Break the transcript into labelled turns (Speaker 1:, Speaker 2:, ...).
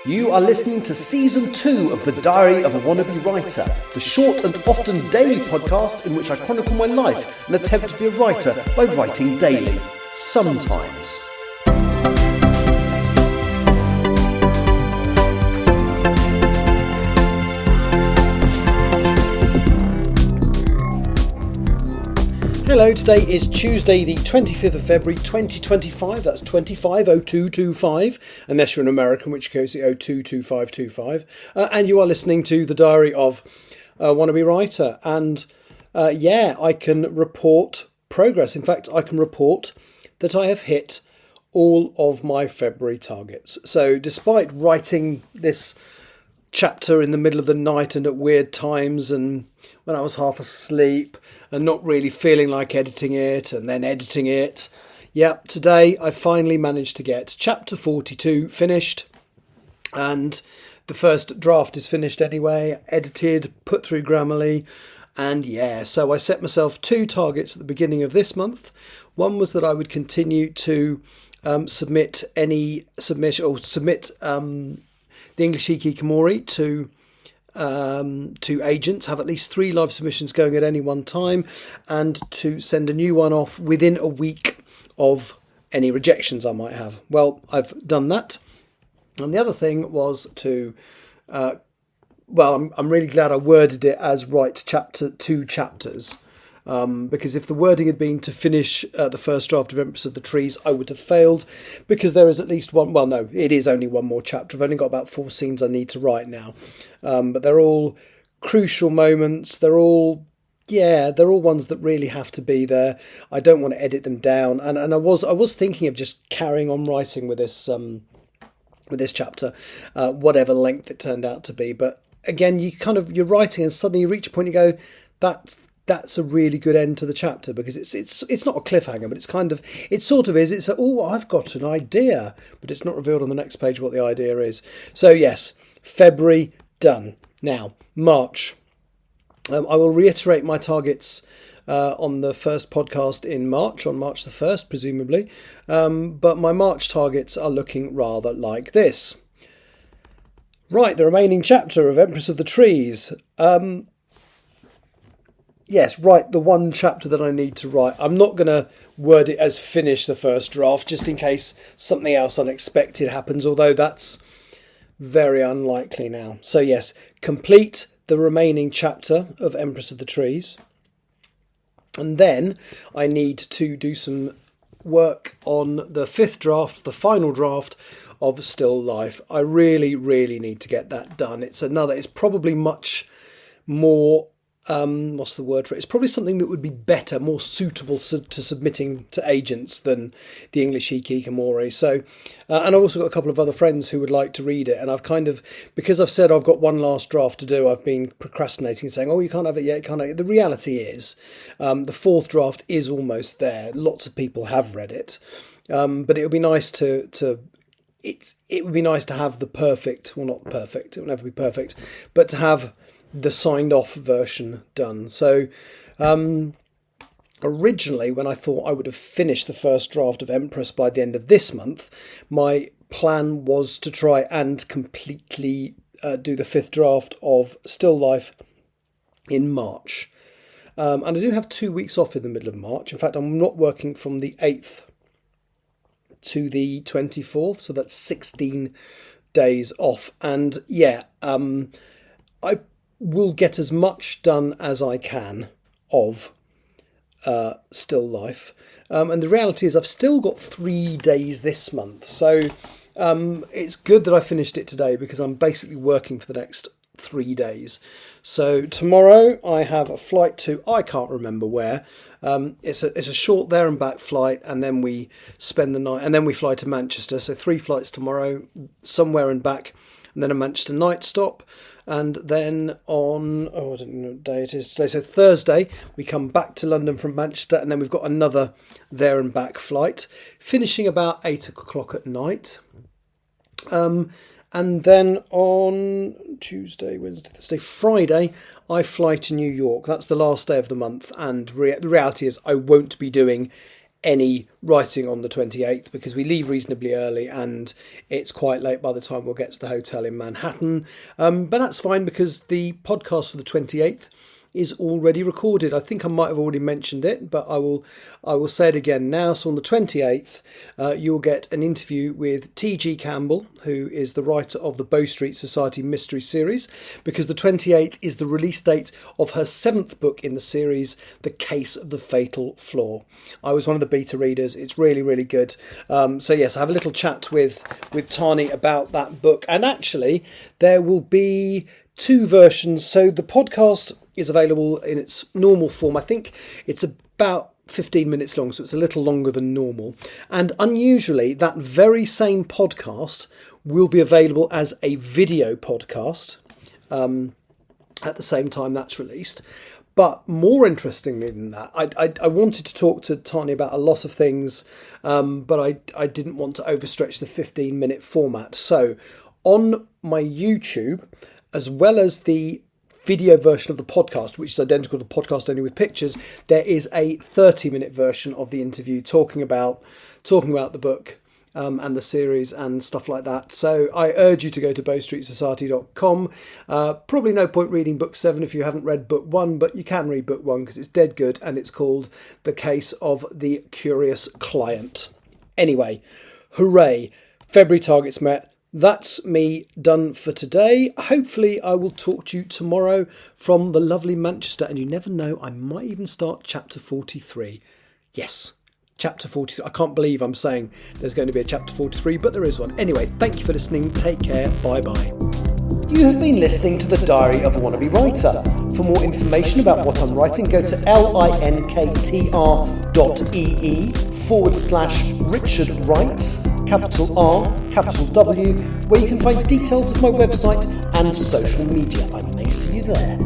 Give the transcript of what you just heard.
Speaker 1: You are listening to Season 2 of The Diary of a Wannabe Writer, the short and often daily podcast in which I chronicle my life and attempt to be a writer by writing daily. Sometimes. Hello, today is Tuesday the 25th of February 2025, that's 250225, unless you're an American, which goes to 022525, and you are listening to The Diary of a Wannabe Writer, and I can report progress. In fact, I can report that I have hit all of my February targets. So despite writing this chapter in the middle of the night and at weird times and when I was half asleep and not really feeling like editing it and then editing it. Today I finally managed to get chapter 42 finished, and the first draft is finished anyway, edited, put through Grammarly, and so I set myself two targets at the beginning of this month. One was that I would continue to submit the English Hikikomori to agents, have at least 3 live submissions going at any one time, and to send a new one off within a week of any rejections I might have. Well, I've done that. And the other thing was to, I'm really glad I worded it as write two chapters. Because if the wording had been to finish the first draft of Empress of the Trees, I would have failed, because there is at least one, well no, it is only one more chapter. I've only got about 4 scenes I need to write now, but they're all crucial moments. They're all ones that really have to be there. I don't want to edit them down, and I was thinking of just carrying on writing with this chapter, whatever length it turned out to be. But again, you're writing and suddenly you reach a point, you go, that's a really good end to the chapter, because it's not a cliffhanger, but it sort of is. It's I've got an idea, but it's not revealed on the next page what the idea is. So yes, February done. Now March, I will reiterate my targets on the first podcast in March, on March the 1st, presumably. But my March targets are looking rather like this. Write the remaining chapter of Empress of the Trees. Yes, write the one chapter that I need to write. I'm not going to word it as finish the first draft, just in case something else unexpected happens, although that's very unlikely now. So yes, complete the remaining chapter of Empress of the Trees. And then I need to do some work on the 5th draft, the final draft of Still Life. I really, really need to get that done. It's probably much more... what's the word for it? It's probably something that would be better, more suitable to submitting to agents than the English Hikikomori. So, and I've also got a couple of other friends who would like to read it. And I've because I've said I've got one last draft to do, I've been procrastinating, saying, you can't have it yet, can't have it. The reality is, the 4th draft is almost there. Lots of people have read it. But it would be nice it would be nice to have the perfect, well, not perfect, it will never be perfect, but to have the signed off version done. So originally, when I thought I would have finished the first draft of Empress by the end of this month, my plan was to try and completely do the 5th draft of Still Life in March. And I do have 2 weeks off in the middle of March. In fact, I'm not working from the 8th to the 24th, so that's 16 days off. And I will get as much done as I can of Still Life. And the reality is I've still got 3 days this month. So it's good that I finished it today, because I'm basically working for the next 3 days. So tomorrow I have a flight to, I can't remember where. It's a short there and back flight, and then we spend the night, and then we fly to Manchester. So 3 flights tomorrow, somewhere and back, and then a Manchester night stop. And then on, I don't know what day it is today. So Thursday, we come back to London from Manchester, and then we've got another there and back flight, finishing about 8 o'clock at night. And then on Tuesday, Wednesday, Thursday, Friday, I fly to New York. That's the last day of the month. And the reality is I won't be doing any writing on the 28th because we leave reasonably early and it's quite late by the time we'll get to the hotel in Manhattan. But that's fine because the podcast for the 28th is already recorded. I think I might have already mentioned it, but I will say it again now. So on the 28th, you'll get an interview with T.G. Campbell, who is the writer of the Bow Street Society mystery series, because the 28th is the release date of her 7th book in the series, The Case of the Fatal Flaw. I was one of the beta readers. It's really, really good. So yes, I have a little chat with Tani about that book. And actually, there will be 2 versions. So the podcast is available in its normal form. I think it's about 15 minutes long, so it's a little longer than normal. And unusually, that very same podcast will be available as a video podcast at the same time that's released. But more interestingly than that, I wanted to talk to Tani about a lot of things, but I didn't want to overstretch the 15-minute format. So on my YouTube, as well as the video version of the podcast, which is identical to the podcast only with pictures, there is a 30-minute version of the interview talking about the book and the series and stuff like that. So I urge you to go to bowstreetsociety.com. Probably no point reading book 7 if you haven't read book 1, but you can read book 1 because it's dead good, and it's called The Case of the Curious Client. Anyway, hooray, February targets met. That's me done for today. Hopefully I will talk to you tomorrow from the lovely Manchester, and you never know, I might even start chapter 43. Yes, chapter 43. I can't believe I'm saying there's going to be a chapter 43, but there is one. Anyway, thank you for listening. Take care. Bye-bye. You have been listening to The Diary of a Wannabe Writer. For more information about what I'm writing, go to linktr.ee/Richard Writes, capital R, capital W, where you can find details of my website and social media. I may see you there.